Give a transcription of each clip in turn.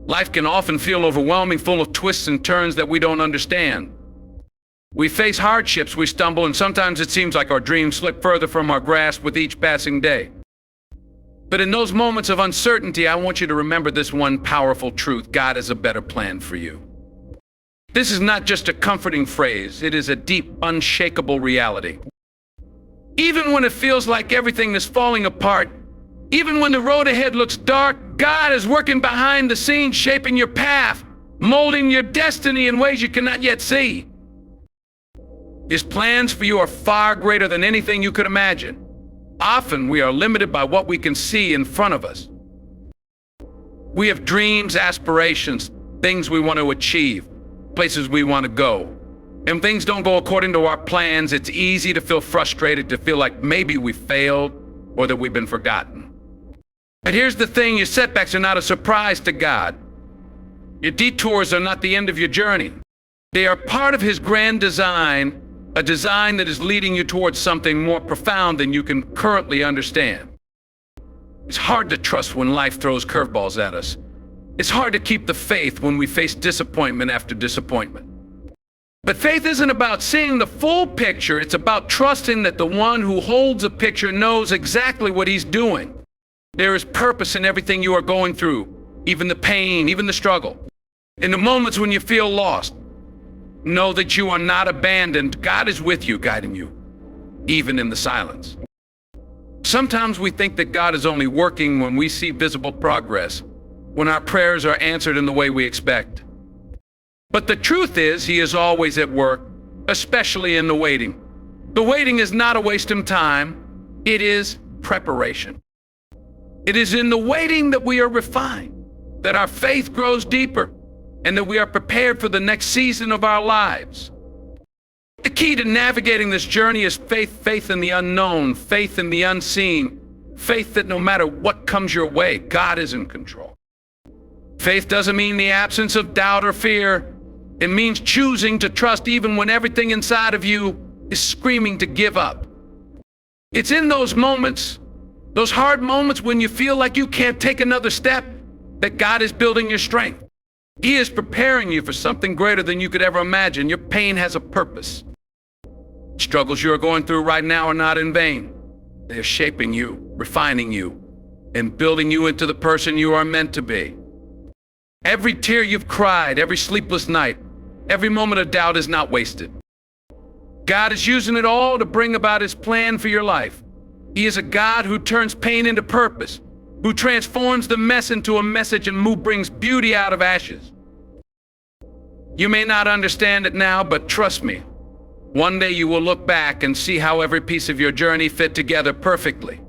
Life can often feel overwhelming, full of twists and turns that we don't understand. We face hardships, we stumble, and sometimes it seems like our dreams slip further from our grasp with each passing day. But in those moments of uncertainty, I want you to remember this one powerful truth: God has a better plan for you. This is not just a comforting phrase, it is a deep, unshakable reality. Even when it feels like everything is falling apart, even when the road ahead looks dark, God is working behind the scenes, shaping your path, molding your destiny in ways you cannot yet see. His plans for you are far greater than anything you could imagine. Often we are limited by what we can see in front of us. We have dreams, aspirations, things we want to achieve, places we want to go. And things don't go according to our plans. It's easy to feel frustrated, to feel like maybe we failed or that we've been forgotten. But here's the thing: your setbacks are not a surprise to God. Your detours are not the end of your journey. They are part of His grand design, a design that is leading you towards something more profound than you can currently understand. It's hard to trust when life throws curveballs at us. It's hard to keep the faith when we face disappointment after disappointment. But faith isn't about seeing the full picture. It's about trusting that the one who holds a picture knows exactly what He's doing. There is purpose in everything you are going through, even the pain, even the struggle. In the moments when you feel lost, know that you are not abandoned. God is with you, guiding you, even in the silence. Sometimes we think that God is only working when we see visible progress, when our prayers are answered in the way we expect. But the truth is, He is always at work, especially in the waiting. The waiting is not a waste of time. It is preparation. It is in the waiting that we are refined, that our faith grows deeper, and that we are prepared for the next season of our lives. The key to navigating this journey is faith in the unknown, faith in the unseen, faith that no matter what comes your way, God is in control. Faith doesn't mean the absence of doubt or fear. It means choosing to trust even when everything inside of you is screaming to give up. It's in those moments, those hard moments when you feel like you can't take another step, that God is building your strength. He is preparing you for something greater than you could ever imagine. Your pain has a purpose. Struggles you are going through right now are not in vain. They are shaping you, refining you, and building you into the person you are meant to be. Every tear you've cried, every sleepless night, every moment of doubt is not wasted. God is using it all to bring about His plan for your life. He is a God who turns pain into purpose, who transforms the mess into a message, and who brings beauty out of ashes. You may not understand it now, but trust me, one day you will look back and see how every piece of your journey fit together perfectly.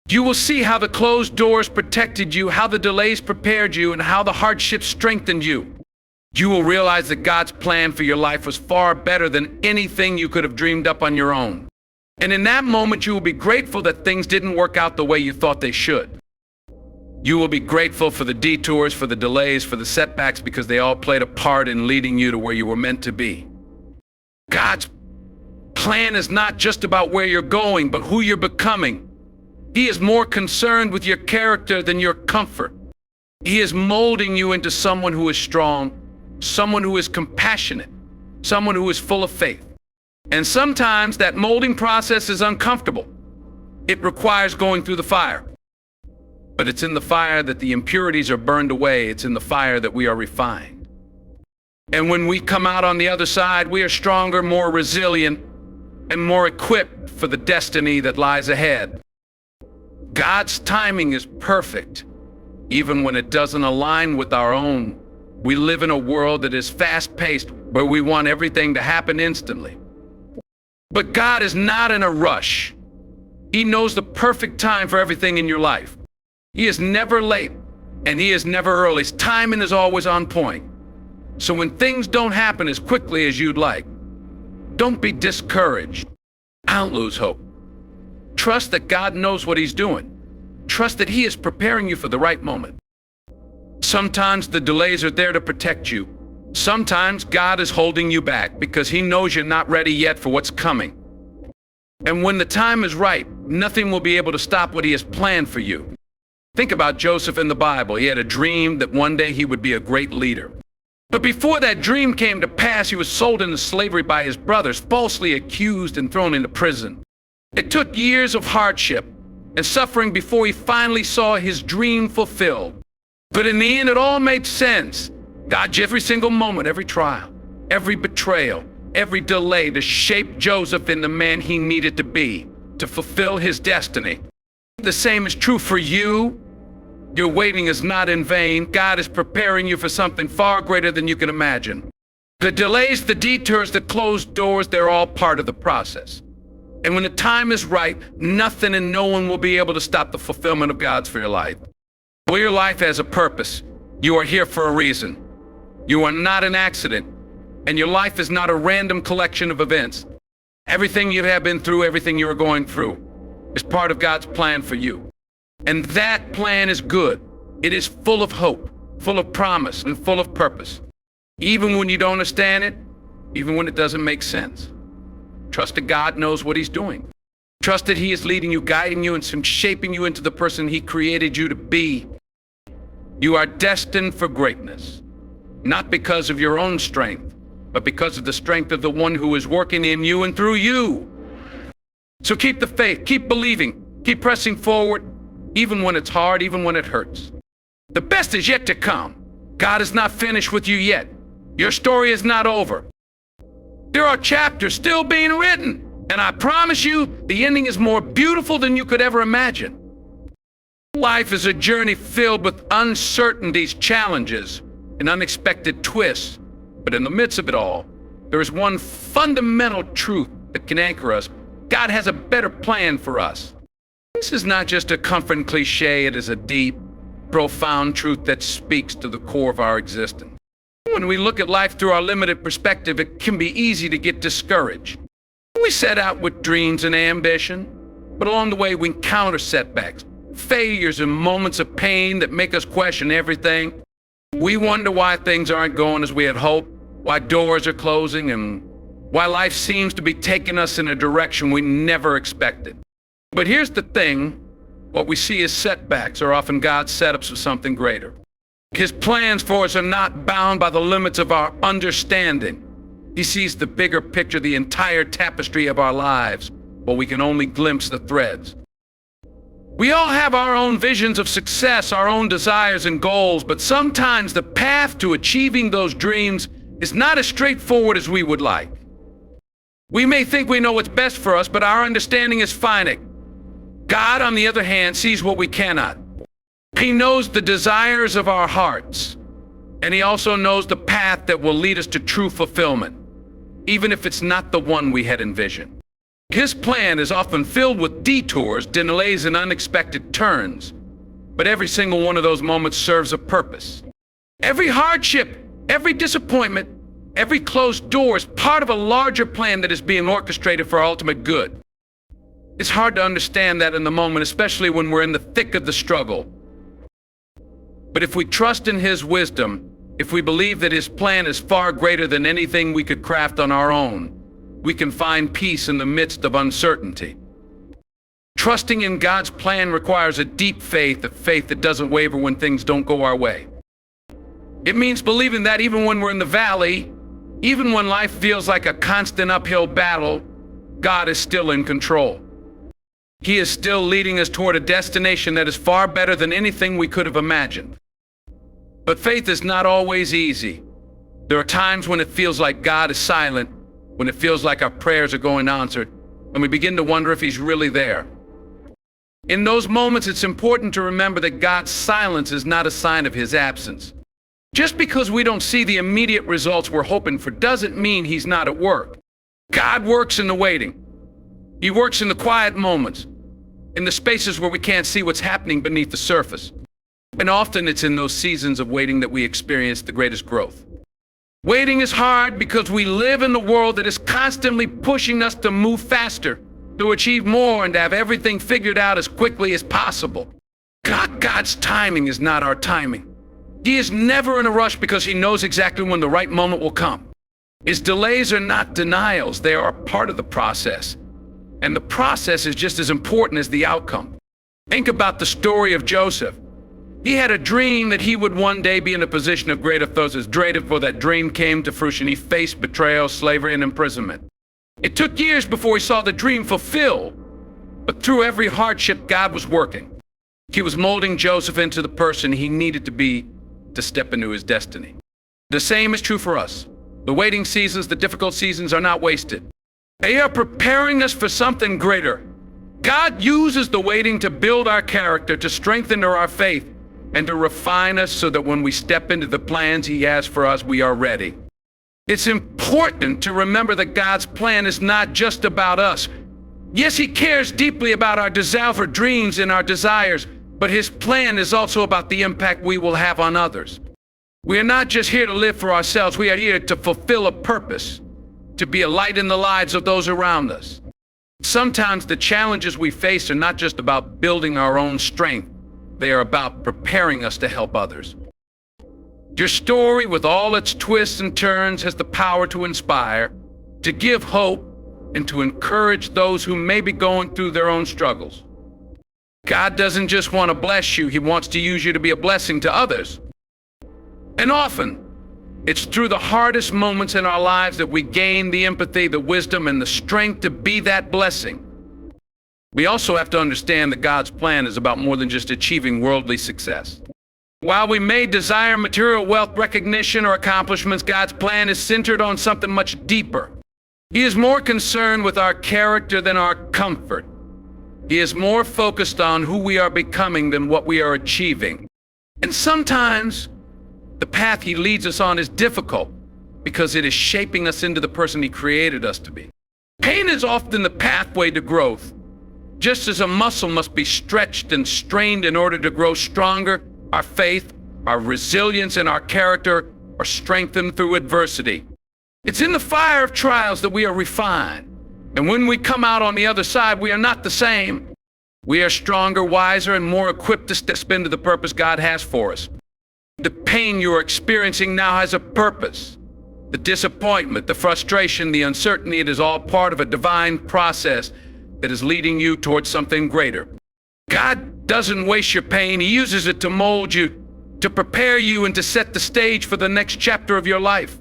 You will see how the closed doors protected you, how the delays prepared you, and how the hardships strengthened you. You will realize that God's plan for your life was far better than anything you could have dreamed up on your own. And in that moment, you will be grateful that things didn't work out the way you thought they should. You will be grateful for the detours, for the delays, for the setbacks, because they all played a part in leading you to where you were meant to be. God's plan is not just about where you're going, but who you're becoming. He is more concerned with your character than your comfort. He is molding you into someone who is strong, someone who is compassionate, someone who is full of faith. And sometimes that molding process is uncomfortable. It requires going through the fire. But it's in the fire that the impurities are burned away. It's in the fire that we are refined. And when we come out on the other side, we are stronger, more resilient, and more equipped for the destiny that lies ahead. God's timing is perfect, even when it doesn't align with our own. We live in a world that is fast-paced, where we want everything to happen instantly. But God is not in a rush. He knows the perfect time for everything in your life. He is never late, and He is never early. His timing is always on point. So when things don't happen as quickly as you'd like, don't be discouraged. Don't lose hope. Trust that God knows what He's doing. Trust that He is preparing you for the right moment. Sometimes the delays are there to protect you. Sometimes God is holding you back because He knows you're not ready yet for what's coming. And when the time is right, nothing will be able to stop what He has planned for you. Think about Joseph in the Bible. He had a dream that one day he would be a great leader. But before that dream came to pass, he was sold into slavery by his brothers, falsely accused and thrown into prison. It took years of hardship and suffering before he finally saw his dream fulfilled. But in the end, it all made sense. God, every single moment, every trial, every betrayal, every delay to shape Joseph into the man he needed to be, to fulfill his destiny. The same is true for you. Your waiting is not in vain. God is preparing you for something far greater than you can imagine. The delays, the detours, the closed doors, they're all part of the process. And when the time is right, nothing and no one will be able to stop the fulfillment of God's for your life. Well, your life has a purpose. You are here for a reason. You are not an accident. And your life is not a random collection of events. Everything you have been through, everything you are going through, is part of God's plan for you. And that plan is good. It is full of hope, full of promise, and full of purpose. Even when you don't understand it, even when it doesn't make sense. Trust that God knows what he's doing. Trust that he is leading you, guiding you, and shaping you into the person he created you to be. You are destined for greatness, not because of your own strength, but because of the strength of the one who is working in you and through you. So keep the faith, keep believing, keep pressing forward, even when it's hard, even when it hurts. The best is yet to come. God is not finished with you yet. Your story is not over. There are chapters still being written, and I promise you, the ending is more beautiful than you could ever imagine. Life is a journey filled with uncertainties, challenges, and unexpected twists. But in the midst of it all, there is one fundamental truth that can anchor us. God has a better plan for us. This is not just a comforting cliche, it is a deep, profound truth that speaks to the core of our existence. When we look at life through our limited perspective, it can be easy to get discouraged. We set out with dreams and ambition, but along the way we encounter setbacks, failures, and moments of pain that make us question everything. We wonder why things aren't going as we had hoped, why doors are closing, and why life seems to be taking us in a direction we never expected. But here's the thing, what we see as setbacks are often God's setups for something greater. His plans for us are not bound by the limits of our understanding. He sees the bigger picture, the entire tapestry of our lives, but we can only glimpse the threads. We all have our own visions of success, our own desires and goals, but sometimes the path to achieving those dreams is not as straightforward as we would like. We may think we know what's best for us, but our understanding is finite. God, on the other hand, sees what we cannot. He knows the desires of our hearts, and he also knows the path that will lead us to true fulfillment, even if it's not the one we had envisioned. His plan is often filled with detours, delays, and unexpected turns, but every single one of those moments serves a purpose. Every hardship, every disappointment, every closed door is part of a larger plan that is being orchestrated for our ultimate good. It's hard to understand that in the moment, especially when we're in the thick of the struggle. But if we trust in his wisdom, if we believe that his plan is far greater than anything we could craft on our own, we can find peace in the midst of uncertainty. Trusting in God's plan requires a deep faith, a faith that doesn't waver when things don't go our way. It means believing that even when we're in the valley, even when life feels like a constant uphill battle, God is still in control. He is still leading us toward a destination that is far better than anything we could have imagined. But faith is not always easy. There are times when it feels like God is silent, when it feels like our prayers are going unanswered, and we begin to wonder if he's really there. In those moments, it's important to remember that God's silence is not a sign of his absence. Just because we don't see the immediate results we're hoping for doesn't mean he's not at work. God works in the waiting. He works in the quiet moments, in the spaces where we can't see what's happening beneath the surface. And often it's in those seasons of waiting that we experience the greatest growth. Waiting is hard because we live in a world that is constantly pushing us to move faster, to achieve more, and to have everything figured out as quickly as possible. God's timing is not our timing. He is never in a rush because he knows exactly when the right moment will come. His delays are not denials, they are part of the process. And the process is just as important as the outcome. Think about the story of Joseph. He had a dream that he would one day be in a position of great authority. His dread before that dream came to fruition. He faced betrayal, slavery, and imprisonment. It took years before he saw the dream fulfilled, but through every hardship, God was working. He was molding Joseph into the person he needed to be to step into his destiny. The same is true for us. The waiting seasons, the difficult seasons are not wasted. They are preparing us for something greater. God uses the waiting to build our character, to strengthen our faith, and to refine us so that when we step into the plans He has for us, we are ready. It's important to remember that God's plan is not just about us. Yes, He cares deeply about our desire for dreams and our desires, but His plan is also about the impact we will have on others. We are not just here to live for ourselves. We are here to fulfill a purpose, to be a light in the lives of those around us. Sometimes the challenges we face are not just about building our own strength. They are about preparing us to help others. Your story, with all its twists and turns, has the power to inspire, to give hope, and to encourage those who may be going through their own struggles. God doesn't just want to bless you, He wants to use you to be a blessing to others. And often, it's through the hardest moments in our lives that we gain the empathy, the wisdom, and the strength to be that blessing. We also have to understand that God's plan is about more than just achieving worldly success. While we may desire material wealth, recognition, or accomplishments, God's plan is centered on something much deeper. He is more concerned with our character than our comfort. He is more focused on who we are becoming than what we are achieving. And sometimes the path He leads us on is difficult because it is shaping us into the person He created us to be. Pain is often the pathway to growth. Just as a muscle must be stretched and strained in order to grow stronger, our faith, our resilience, and our character are strengthened through adversity. It's in the fire of trials that we are refined. And when we come out on the other side, we are not the same. We are stronger, wiser, and more equipped to step into the purpose God has for us. The pain you are experiencing now has a purpose. The disappointment, the frustration, the uncertainty, it is all part of a divine process that is leading you towards something greater. God doesn't waste your pain. He uses it to mold you, to prepare you, and to set the stage for the next chapter of your life.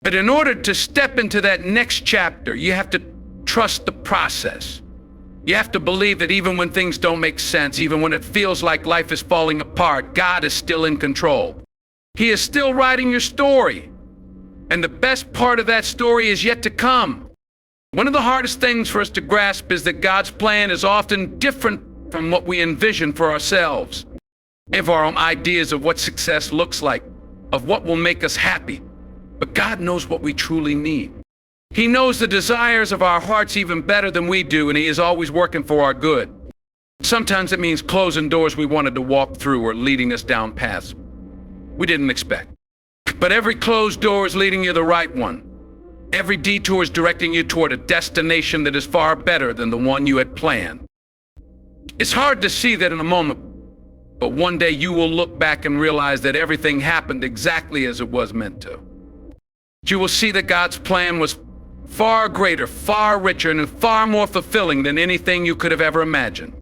But in order to step into that next chapter, you have to trust the process. You have to believe that even when things don't make sense, even when it feels like life is falling apart, God is still in control. He is still writing your story. And the best part of that story is yet to come. One of the hardest things for us to grasp is that God's plan is often different from what we envision for ourselves. We have our own ideas of what success looks like, of what will make us happy. But God knows what we truly need. He knows the desires of our hearts even better than we do, and He is always working for our good. Sometimes it means closing doors we wanted to walk through or leading us down paths we didn't expect. But every closed door is leading you the right one. Every detour is directing you toward a destination that is far better than the one you had planned. It's hard to see that in a moment, but one day you will look back and realize that everything happened exactly as it was meant to. You will see that God's plan was far greater, far richer, and far more fulfilling than anything you could have ever imagined.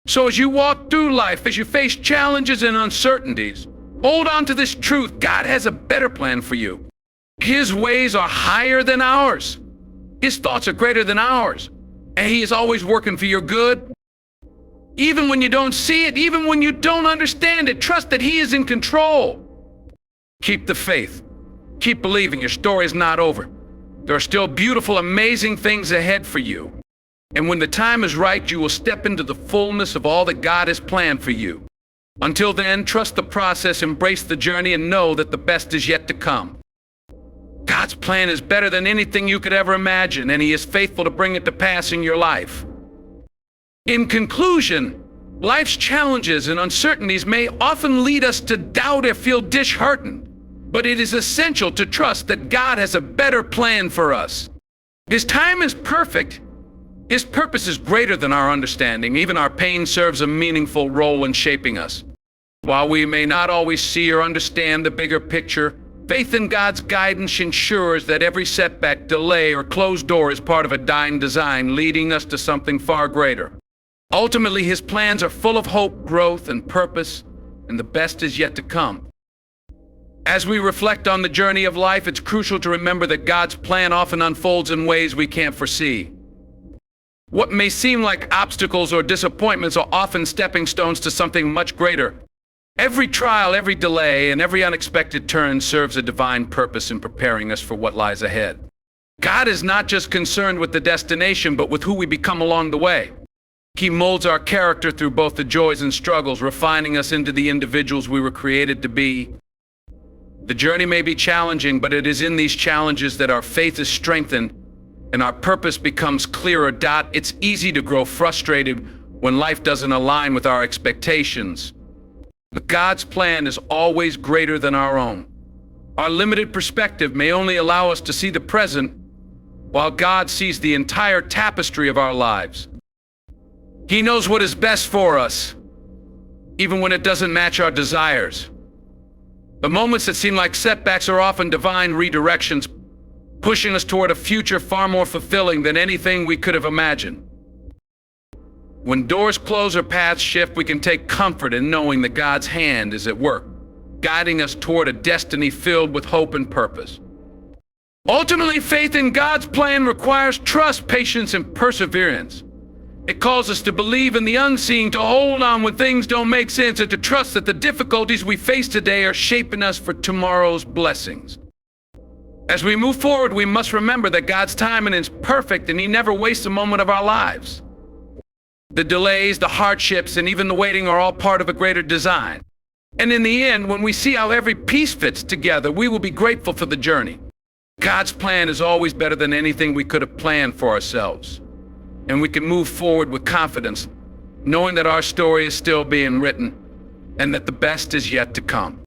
So as you walk through life, as you face challenges and uncertainties, hold on to this truth. God has a better plan for you. His ways are higher than ours. His thoughts are greater than ours. And He is always working for your good. Even when you don't see it, even when you don't understand it, trust that He is in control. Keep the faith. Keep believing. Your story is not over. There are still beautiful, amazing things ahead for you. And when the time is right, you will step into the fullness of all that God has planned for you. Until then, trust the process, embrace the journey, and know that the best is yet to come. God's plan is better than anything you could ever imagine, and He is faithful to bring it to pass in your life. In conclusion, life's challenges and uncertainties may often lead us to doubt or feel disheartened, but it is essential to trust that God has a better plan for us. His time is perfect. His purpose is greater than our understanding. Even our pain serves a meaningful role in shaping us. While we may not always see or understand the bigger picture, faith in God's guidance ensures that every setback, delay, or closed door is part of a divine design leading us to something far greater. Ultimately, His plans are full of hope, growth, and purpose, and the best is yet to come. As we reflect on the journey of life, it's crucial to remember that God's plan often unfolds in ways we can't foresee. What may seem like obstacles or disappointments are often stepping stones to something much greater. Every trial, every delay, and every unexpected turn serves a divine purpose in preparing us for what lies ahead. God is not just concerned with the destination, but with who we become along the way. He molds our character through both the joys and struggles, refining us into the individuals we were created to be. The journey may be challenging, but it is in these challenges that our faith is strengthened and our purpose becomes clearer. It's easy to grow frustrated when life doesn't align with our expectations. But God's plan is always greater than our own. Our limited perspective may only allow us to see the present, while God sees the entire tapestry of our lives. He knows what is best for us, even when it doesn't match our desires. The moments that seem like setbacks are often divine redirections, pushing us toward a future far more fulfilling than anything we could have imagined. When doors close or paths shift, we can take comfort in knowing that God's hand is at work, guiding us toward a destiny filled with hope and purpose. Ultimately, faith in God's plan requires trust, patience, and perseverance. It calls us to believe in the unseen, to hold on when things don't make sense, and to trust that the difficulties we face today are shaping us for tomorrow's blessings. As we move forward, we must remember that God's timing is perfect and He never wastes a moment of our lives. The delays, the hardships, and even the waiting are all part of a greater design. And in the end, when we see how every piece fits together, we will be grateful for the journey. God's plan is always better than anything we could have planned for ourselves. And we can move forward with confidence, knowing that our story is still being written and that the best is yet to come.